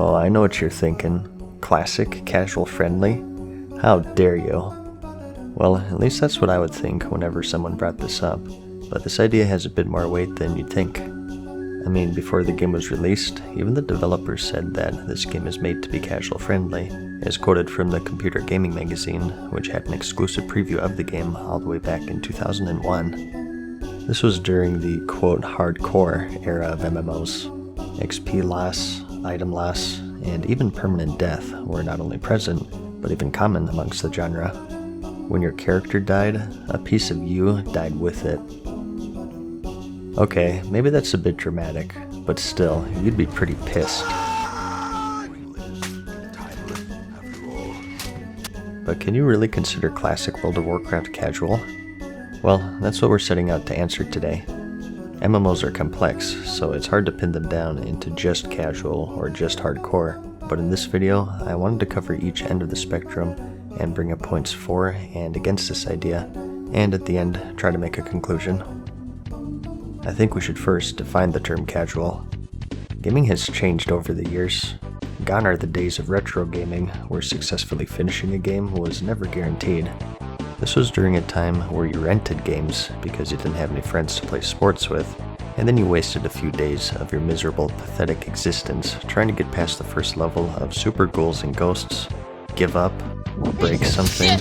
Oh, I know what you're thinking. Classic, casual friendly? How dare you? Well, at least that's what I would think whenever someone brought this up, but this idea has a bit more weight than you'd think. I mean, before the game was released, even the developers said that this game is made to be casual friendly, as quoted from the Computer Gaming magazine, which had an exclusive preview of the game all the way back in 2001. This was during the quote hardcore era of MMOs. XP loss, item loss, and even permanent death were not only present, but even common amongst the genre. When your character died, a piece of you died with it. Okay, maybe that's a bit dramatic, but still, you'd be pretty pissed. But can you really consider classic World of Warcraft casual? Well, that's what we're setting out to answer today. MMOs are complex, so it's hard to pin them down into just casual or just hardcore, but in this video, I wanted to cover each end of the spectrum and bring up points for and against this idea, and at the end, try to make a conclusion. I think we should first define the term casual. Gaming has changed over the years. Gone are the days of retro gaming, where successfully finishing a game was never guaranteed. This was during a time where you rented games because you didn't have any friends to play sports with, and then you wasted a few days of your miserable, pathetic existence trying to get past the first level of super ghouls and ghosts, give up, break something,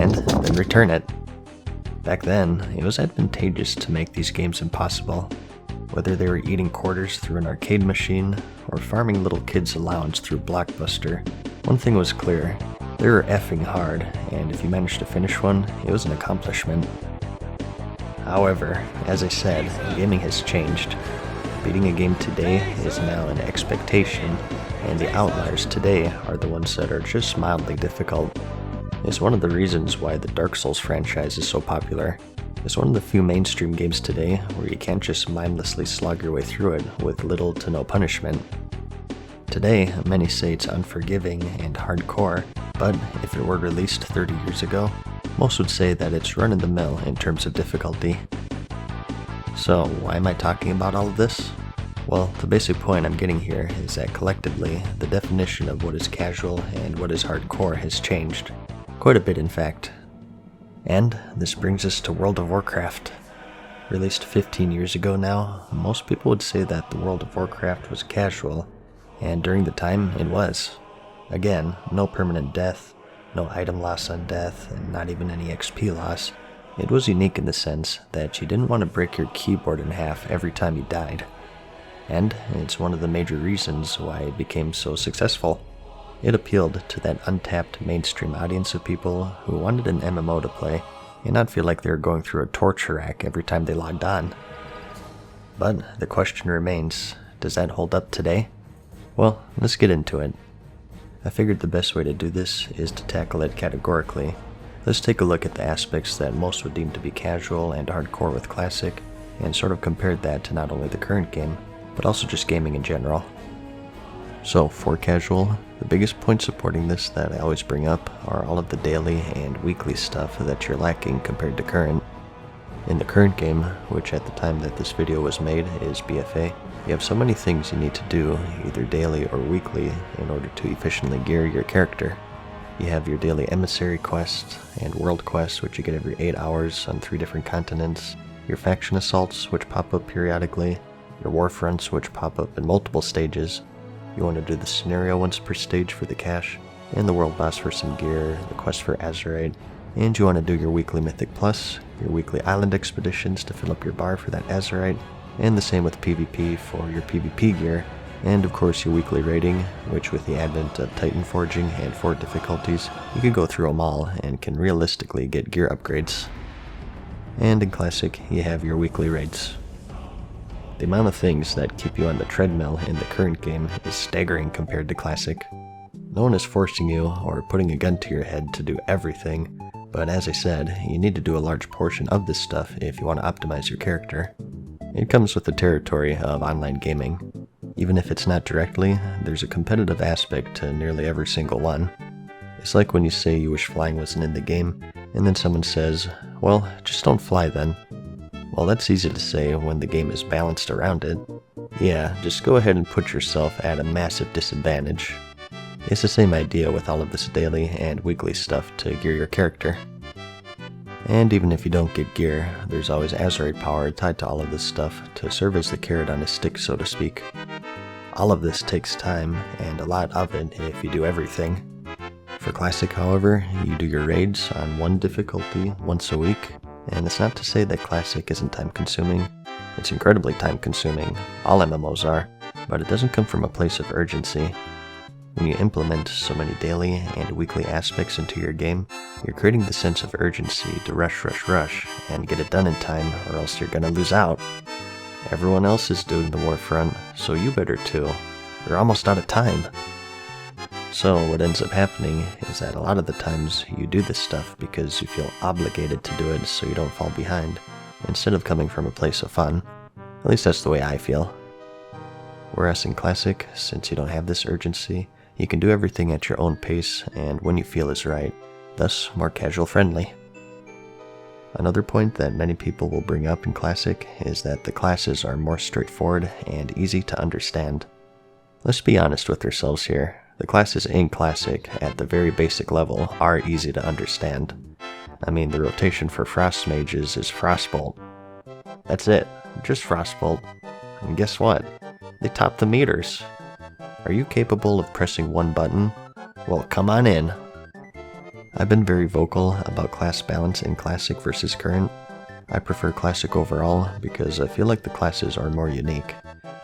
and then return it. Back then, it was advantageous to make these games impossible. Whether they were eating quarters through an arcade machine or farming little kids' allowance through Blockbuster, one thing was clear: they were effing hard, and if you managed to finish one, it was an accomplishment. However, as I said, gaming has changed. Beating a game today is now an expectation, and the outliers today are the ones that are just mildly difficult. It's one of the reasons why the Dark Souls franchise is so popular. It's one of the few mainstream games today where you can't just mindlessly slog your way through it with little to no punishment. Today, many say it's unforgiving and hardcore, but if it were released 30 years ago, most would say that it's run-of-the-mill in terms of difficulty. So, why am I talking about all of this? Well, the basic point I'm getting here is that collectively, the definition of what is casual and what is hardcore has changed. Quite a bit, in fact. And this brings us to World of Warcraft. Released 15 years ago now, most people would say that the World of Warcraft was casual, and during the time, it was. Again, no permanent death, no item loss on death, and not even any XP loss. It was unique in the sense that you didn't want to break your keyboard in half every time you died. And it's one of the major reasons why it became so successful. It appealed to that untapped mainstream audience of people who wanted an MMO to play and not feel like they were going through a torture rack every time they logged on. But the question remains, does that hold up today? Well, let's get into it. I figured the best way to do this is to tackle it categorically. Let's take a look at the aspects that most would deem to be casual and hardcore with classic, and sort of compare that to not only the current game, but also just gaming in general. So, for casual, the biggest point supporting this that I always bring up are all of the daily and weekly stuff that you're lacking compared to current. In the current game, which at the time that this video was made is BFA, you have so many things you need to do, either daily or weekly, in order to efficiently gear your character. You have your daily emissary quest and world quests, which you get every 8 hours on 3 different continents, your faction assaults, which pop up periodically, your war fronts, which pop up in multiple stages. You want to do the scenario once per stage for the cash, and the world boss for some gear, the quest for Azerite, and you want to do your weekly Mythic Plus, your weekly island expeditions to fill up your bar for that Azerite, and the same with PvP for your PvP gear, and of course your weekly raiding, which with the advent of Titan Forging and Fort difficulties, you can go through them all and can realistically get gear upgrades. And in Classic, you have your weekly raids. The amount of things that keep you on the treadmill in the current game is staggering compared to Classic. No one is forcing you or putting a gun to your head to do everything, but as I said, you need to do a large portion of this stuff if you want to optimize your character. It comes with the territory of online gaming. Even if it's not directly, there's a competitive aspect to nearly every single one. It's like when you say you wish flying wasn't in the game, and then someone says, well, just don't fly then. Well, that's easy to say when the game is balanced around it. Yeah, just go ahead and put yourself at a massive disadvantage. It's the same idea with all of this daily and weekly stuff to gear your character. And even if you don't get gear, there's always Azerite power tied to all of this stuff to serve as the carrot on a stick, so to speak. All of this takes time, and a lot of it if you do everything. For Classic, however, you do your raids on one difficulty once a week, and it's not to say that Classic isn't time-consuming. It's incredibly time-consuming, all MMOs are, but it doesn't come from a place of urgency. When you implement so many daily and weekly aspects into your game, you're creating the sense of urgency to rush, and get it done in time, or else you're gonna lose out. Everyone else is doing the war front, so you better too. You're almost out of time. So what ends up happening is that a lot of the times you do this stuff because you feel obligated to do it so you don't fall behind, instead of coming from a place of fun. At least that's the way I feel. Whereas in Classic, since you don't have this urgency, you can do everything at your own pace and when you feel is right, thus more casual friendly. Another point that many people will bring up in Classic is that the classes are more straightforward and easy to understand. Let's be honest with ourselves here. The classes in Classic, at the very basic level, are easy to understand. I mean, the rotation for Frost Mages is Frostbolt. That's it, just Frostbolt. And guess what? They top the meters. Are you capable of pressing one button? Well, come on in. I've been very vocal about class balance in Classic versus Current. I prefer Classic overall because I feel like the classes are more unique.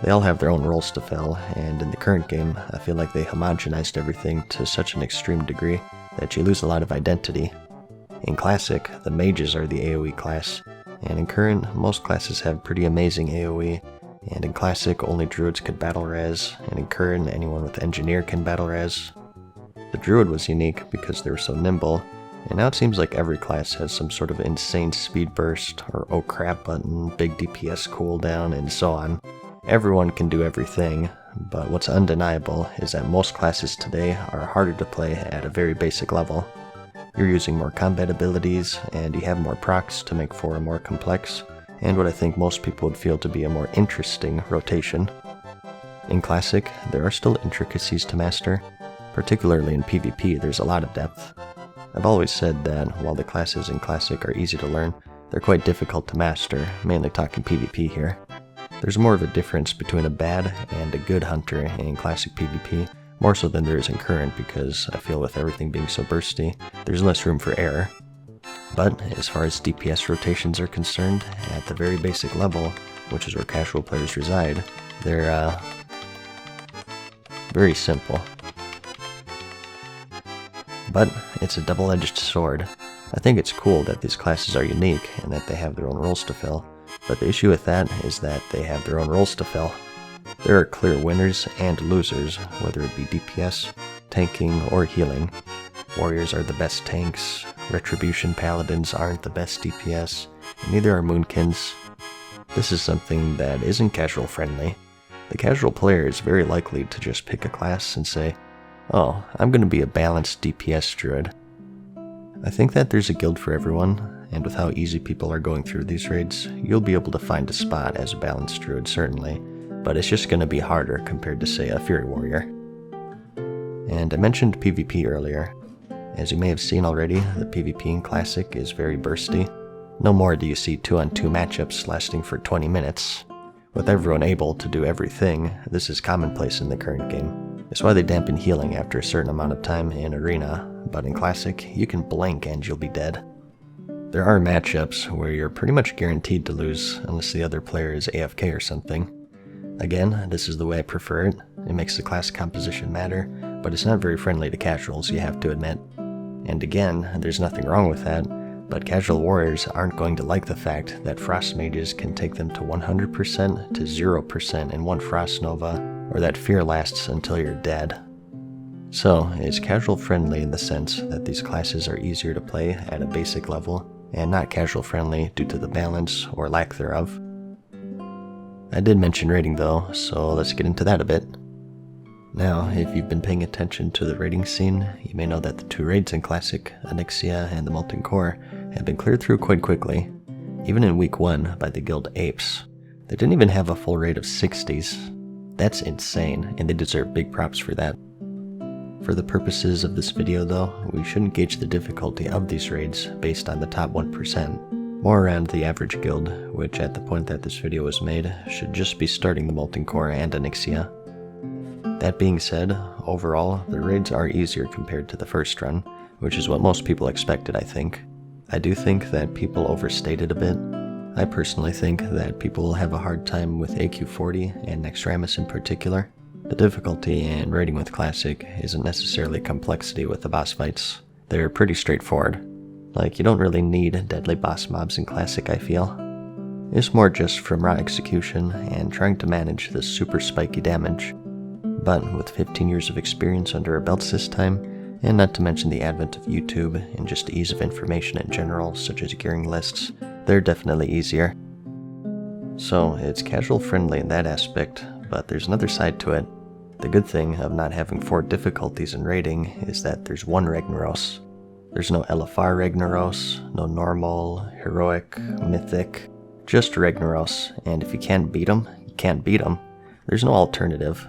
They all have their own roles to fill, and in the current game, I feel like they homogenized everything to such an extreme degree that you lose a lot of identity. In Classic, the mages are the AoE class, and in Current, most classes have pretty amazing AoE, and in Classic, only druids could battle res, and in Current, anyone with engineer can battle res. The druid was unique because they were so nimble, and now it seems like every class has some sort of insane speed burst, or oh crap button, big DPS cooldown, and so on. Everyone can do everything, but what's undeniable is that most classes today are harder to play at a very basic level. You're using more combat abilities, and you have more procs to make for a more complex, and what I think most people would feel to be a more interesting rotation. In Classic, there are still intricacies to master. Particularly in PvP, there's a lot of depth. I've always said that while the classes in Classic are easy to learn, they're quite difficult to master, mainly talking PvP here. There's more of a difference between a bad and a good hunter in Classic PvP, more so than there is in Current because I feel with everything being so bursty, there's less room for error. But as far as DPS rotations are concerned, at the very basic level, which is where casual players reside, they're very simple. But it's a double-edged sword. I think it's cool that these classes are unique and that they have their own roles to fill, but the issue with that is that they have their own roles to fill. There are clear winners and losers, whether it be DPS, tanking, or healing. Warriors are the best tanks, Retribution Paladins aren't the best DPS, and neither are Moonkins. This is something that isn't casual friendly. The casual player is very likely to just pick a class and say, oh, I'm going to be a balanced DPS druid. I think that there's a guild for everyone, and with how easy people are going through these raids, you'll be able to find a spot as a balanced druid certainly, but it's just going to be harder compared to say a Fury Warrior. And I mentioned PvP earlier. As you may have seen already, the PvP in Classic is very bursty. No more do you see 2-on-2 matchups lasting for 20 minutes. With everyone able to do everything, this is commonplace in the current game. It's why they dampen healing after a certain amount of time in Arena, but in Classic, you can blink and you'll be dead. There are matchups where you're pretty much guaranteed to lose unless the other player is AFK or something. Again, this is the way I prefer it. It makes the class composition matter, but it's not very friendly to casuals, you have to admit. And again, there's nothing wrong with that, but casual warriors aren't going to like the fact that Frost Mages can take them to 100% to 0% in one Frost Nova, or that fear lasts until you're dead. So, it's casual friendly in the sense that these classes are easier to play at a basic level, and not casual friendly due to the balance or lack thereof. I did mention raiding though, so let's get into that a bit. Now, if you've been paying attention to the raiding scene, you may know that the 2 raids in Classic, Onyxia and the Molten Core, have been cleared through quite quickly, even in week 1 by the guild Apes. They didn't even have a full rate of 60s. That's insane, and they deserve big props for that. For the purposes of this video though, we shouldn't gauge the difficulty of these raids based on the top 1%, more around the average guild, which at the point that this video was made, should just be starting the Molten Core and Onyxia. That being said, overall, the raids are easier compared to the first run, which is what most people expected, I think. I do think that people overstated a bit. I personally think that people will have a hard time with AQ40 and Nexramus in particular. The difficulty in raiding with Classic isn't necessarily complexity with the boss fights. They're pretty straightforward. Like, you don't really need deadly boss mobs in Classic, I feel. It's more just from raw execution and trying to manage the super spiky damage. But with 15 years of experience under our belts this time, and not to mention the advent of YouTube and just the ease of information in general, such as gearing lists, they're definitely easier. So it's casual friendly in that aspect, but there's another side to it. The good thing of not having 4 difficulties in raiding is that there's one Ragnaros. There's no LFR Ragnaros, no normal, heroic, mythic, just Ragnaros, and if you can't beat them, you can't beat them. There's no alternative.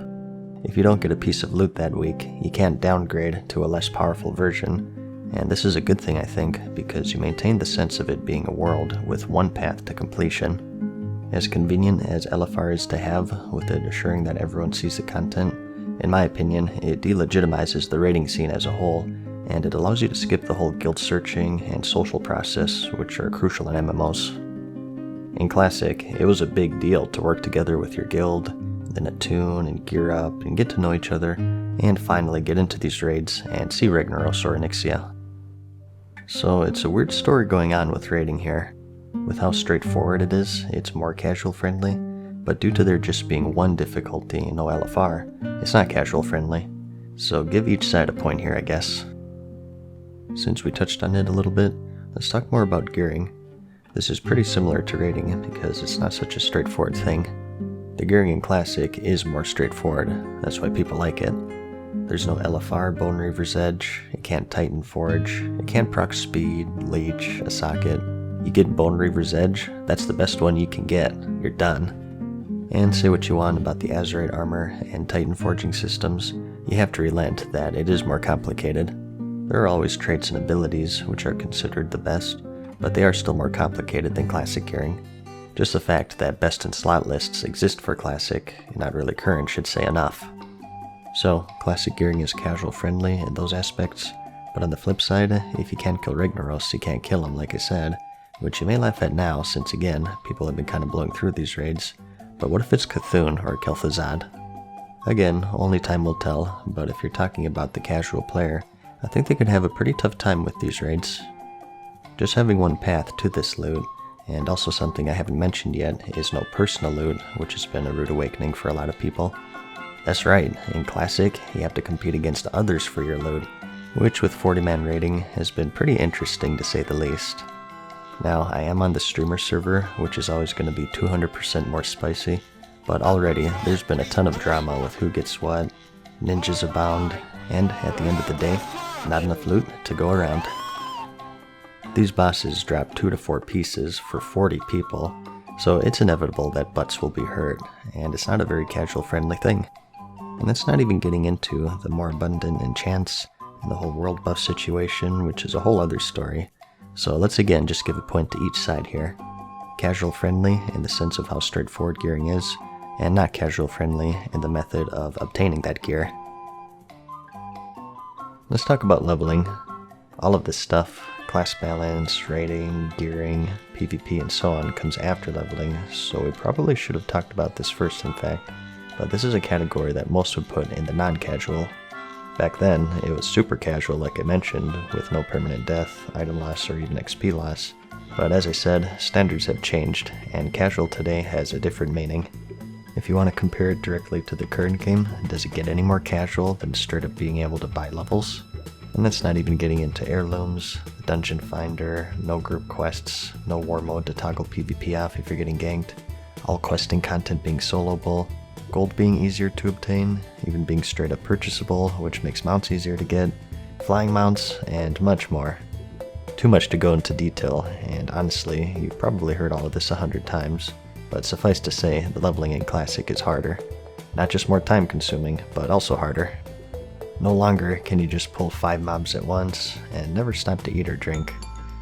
If you don't get a piece of loot that week, you can't downgrade to a less powerful version, and this is a good thing I think, because you maintain the sense of it being a world with one path to completion. As convenient as LFR is to have, with it assuring that everyone sees the content, in my opinion, it delegitimizes the raiding scene as a whole, and it allows you to skip the whole guild searching and social process, which are crucial in MMOs. In Classic, it was a big deal to work together with your guild, then attune and gear up and get to know each other, and finally get into these raids and see Ragnaros or Onyxia. So it's a weird story going on with raiding here. With how straightforward it is, it's more casual friendly, but due to there just being one difficulty and no LFR, it's not casual friendly. So give each side a point here, I guess. Since we touched on it a little bit, let's talk more about gearing. This is pretty similar to raiding because it's not such a straightforward thing. The gearing in Classic is more straightforward, that's why people like it. There's no LFR Bone Reaver's Edge, it can't Titan Forge, it can't proc Speed, Leech, a Socket. You get Bone Reaver's Edge, that's the best one you can get, you're done. And say what you want about the Azerite armor and Titan forging systems, you have to relent that it is more complicated. There are always traits and abilities which are considered the best, but they are still more complicated than Classic gearing. Just the fact that best in slot lists exist for Classic, not really current, should say enough. So, Classic gearing is casual friendly in those aspects, but on the flip side, if you can't kill Ragnaros, you can't kill him, like I said, which you may laugh at now since again, people have been kind of blowing through these raids, but what if it's Cthulhu or Kel'Thuzad? Again, only time will tell, but if you're talking about the casual player, I think they could have a pretty tough time with these raids. Just having one path to this loot, and also something I haven't mentioned yet, is no personal loot, which has been a rude awakening for a lot of people. That's right, in Classic, you have to compete against others for your loot, which with 40-man raiding has been pretty interesting to say the least. Now, I am on the streamer server, which is always going to be 200% more spicy, but already there's been a ton of drama with who gets what, ninjas abound, and at the end of the day, not enough loot to go around. These bosses drop 2 to 4 pieces for 40 people, so it's inevitable that butts will be hurt, and it's not a very casual friendly thing. And that's not even getting into the more abundant enchants and the whole world buff situation, which is a whole other story. So let's again just give a point to each side here. Casual friendly in the sense of how straightforward gearing is, and not casual friendly in the method of obtaining that gear. Let's talk about leveling. All of this stuff, class balance, rating, gearing, PvP, and so on, comes after leveling, so we probably should have talked about this first in fact, but this is a category that most would put in the non-casual. Back then, it was super casual like I mentioned, with no permanent death, item loss, or even XP loss. But as I said, standards have changed, and casual today has a different meaning. If you want to compare it directly to the current game, does it get any more casual than straight up being able to buy levels? And that's not even getting into heirlooms, the dungeon finder, no group quests, no war mode to toggle PvP off if you're getting ganked, all questing content being soloable, gold being easier to obtain, even being straight up purchasable, which makes mounts easier to get, flying mounts, and much more. Too much to go into detail, and honestly, you've probably heard all of this 100 times. but suffice to say, the leveling in Classic is harder. Not just more time consuming, but also harder. No longer can you just pull 5 mobs at once and never stop to eat or drink.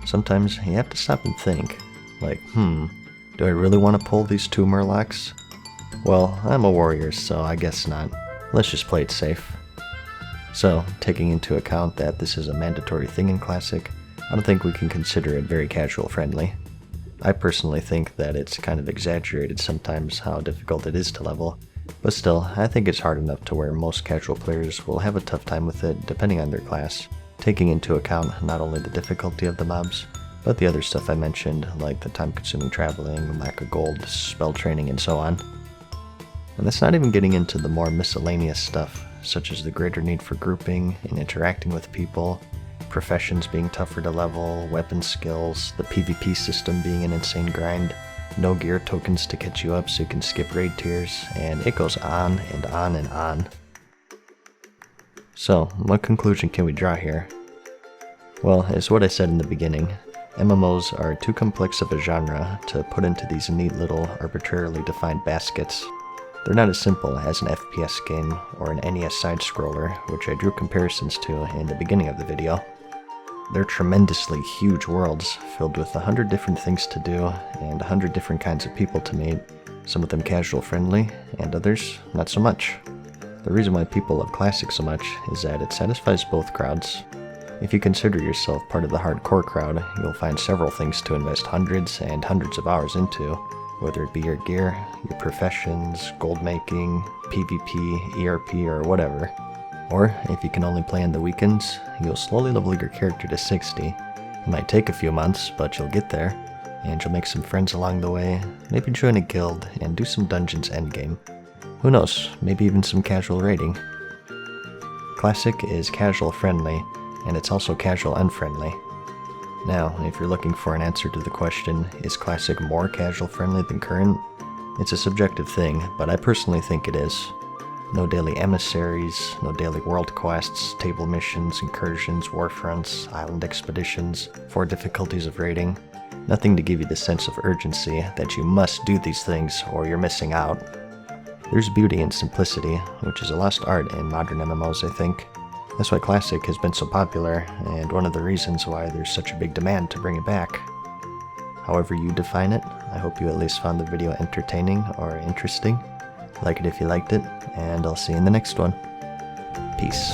Sometimes you have to stop and think, like, do I really want to pull these 2 Murlocs? Well, I'm a warrior, so I guess not. Let's just play it safe. So, taking into account that this is a mandatory thing in Classic, I don't think we can consider it very casual friendly. I personally think that it's kind of exaggerated sometimes how difficult it is to level, but still, I think it's hard enough to where most casual players will have a tough time with it depending on their class, taking into account not only the difficulty of the mobs, but the other stuff I mentioned, like the time-consuming traveling, lack of gold, spell training, and so on. And that's not even getting into the more miscellaneous stuff, such as the greater need for grouping and interacting with people, professions being tougher to level, weapon skills, the PvP system being an insane grind, no gear tokens to catch you up so you can skip raid tiers, and it goes on and on and on. So, what conclusion can we draw here? Well, it's what I said in the beginning. MMOs are too complex of a genre to put into these neat little arbitrarily defined baskets. They're not as simple as an FPS game or an NES side-scroller, which I drew comparisons to in the beginning of the video. They're tremendously huge worlds filled with 100 different things to do and 100 different kinds of people to meet, some of them casual friendly and others not so much. The reason why people love Classic so much is that it satisfies both crowds. If you consider yourself part of the hardcore crowd, you'll find several things to invest hundreds and hundreds of hours into, whether it be your gear, your professions, gold making, PvP, ERP, or whatever. Or, if you can only play on the weekends, you'll slowly level your character to 60. It might take a few months, but you'll get there, and you'll make some friends along the way, maybe join a guild, and do some dungeons endgame. Who knows, maybe even some casual raiding. Classic is casual friendly, and it's also casual unfriendly. Now, if you're looking for an answer to the question, is Classic more casual friendly than current? It's a subjective thing, but I personally think it is. No daily emissaries, no daily world quests, table missions, incursions, warfronts, island expeditions, 4 difficulties of raiding. Nothing to give you the sense of urgency that you must do these things or you're missing out. There's beauty in simplicity, which is a lost art in modern MMOs, I think. That's why Classic has been so popular, and one of the reasons why there's such a big demand to bring it back. However you define it, I hope you at least found the video entertaining or interesting. Like it if you liked it, and I'll see you in the next one. Peace.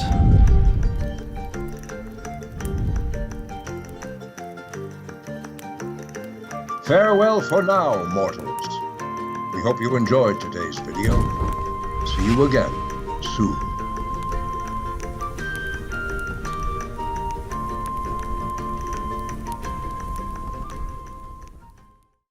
Farewell for now, mortals. We hope you enjoyed today's video. See you again soon.